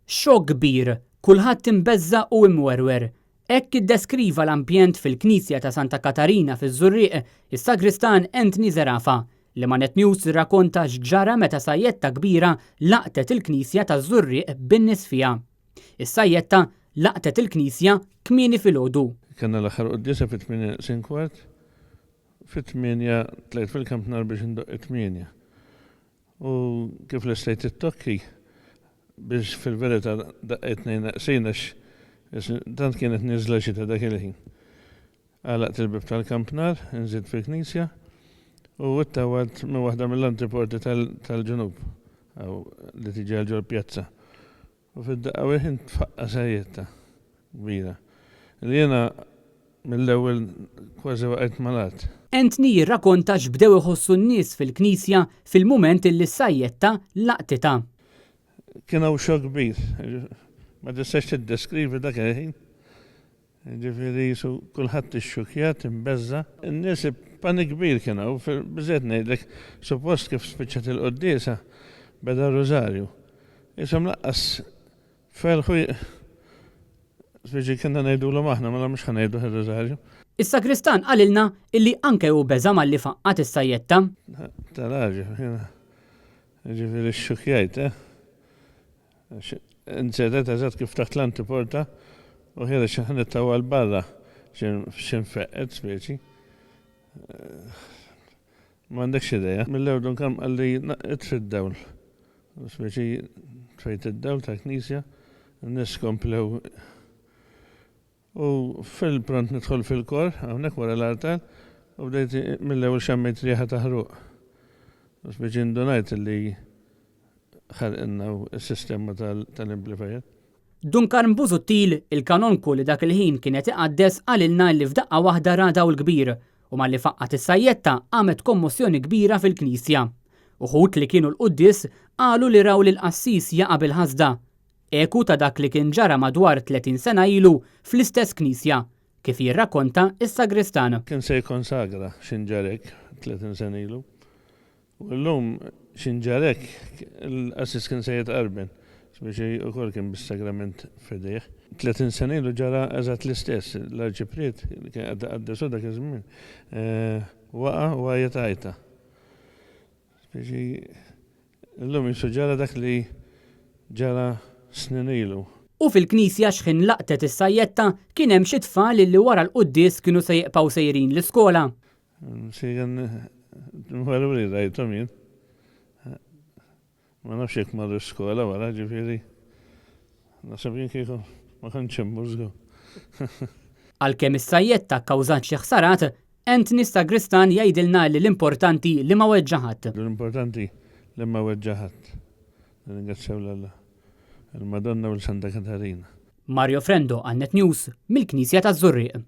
Xokk kbir, kulħadd imbeżza u imwerwer. Hekk iddeskriva l-ambjent fil-Knisja ta' Santa Katarina fiż-Żurrieq is-Sagristan Anthony Zerafa li ma' Net News irrakkonta x'ġara meta sajjetta kbira laqtet il-Knisja taż-Żurrieq bin-nies fiha. Is-sajjetta laqtet il-Knisja kmieni filgħodu. Kanna l-aħħar qudiesa fit-8 sinkwart, fit-8 tlejt fil-kamp nar biex indoq it-8. U kif l-estajt it-tokki biex fil-verità daqqetni naqsinax tant kienet nizla xita dak il-ħin. Għalaqt il-bib tal-kamp nar, nżid fil-Knisja u ittawad minn waħda mill-antiporti tal-ġunub li tiġi għal pjazza. U fid-daqqa wieħed tfaqqa sajjetta kbira. Li jena mill-ewwel kważi waqgħet malat. Anthony jirrakkonta x'bdew iħossu n-nies fil-Knisja fil-mument illi s-sajjetta laqtita. Kien hawn xokk kbir. Ma tistax tiddeskrivi dak il-ħin. Ġifieri kulħadd ixxukjat, imbeżza. In-nies panik kbir kien hawn, biżgħet ngħidlek suppost kif spiċċat il-qoddiesa beda Rożarju. Isom laqqas felħu speċi kienna ngħidulhom aħna ma mhux ħanejdu ir-Rożarju. Is-Sagristan qalilna illi anke hu beża malli faqqat is-sajjetta. Tal-ħaġa, ġifieri xxukjajt, Nsedet eżatt kif taħt l-antiporta u ħira xaħnet tawal barra xinfeqqet speċi. M'għandekx idea. Mill-ewwel kam qalli itfi d-dawl. Speċi tfejt id-dawl ta' Knisja, n-nies komplew. U fil-pront nidħol fil-kor, hawnhekk wara l-artal, u bdejt mill-ewwel xammejt rieħa ta' ħruq. Speċi ndunajt li ħarqinna s-sistema tal-amplifier. Dunkarn Busuttil, il-kanonku li dak il-ħin kienet iqaddes qalilna li f'daqqa waħda radaw l-kbir u malli faqqat is-sajjetta għamet kommozzjoni kbira fil-Knisja. Uħud li kienu l-qudies qalu li raw lill-qassis jaqa' bil-ħasda. Eku ta' dak li kien ġara madwar 30 sena ilu fl-istess Knisja, kif jirrakkonta is-Sagristan. Kien se jkonsagra x'inġarek 30 sena ilu. U llum xinġarek, l-assis kien se jitqarben, speċi ukoll kien bis-sagrament fidejh. 30 sena ilu ġara eżatt l-istess, l-Arċipriet kien għaddesu dak iż-żmien. Waqa' u għajetajta. Speċi llum jisu ġara dak li ġara snin ilu. U fil-Knisja x'ħin laqtet is-sajjetta kien hemm xi tfal li wara l-qudies kienu se jibqgħu sejrin l-iskola. Marri rajtom jien. Ma nafx jekk marru skola wara ġifieri. Nasab jien kieku ma kontx hemm mużgu. Għalkemm is-sajjetta kkawżat xi ħsarat, Anthony Sagristan jgħidilna li l-importanti li ma weġġaħat. L-importanti li ma weġġaħat. Ringrazzjaw l-Alla. Il-Madonna u l-Santa Katarina. Mario Frendo għal Net News mill-Knisja taż-Żurrieq.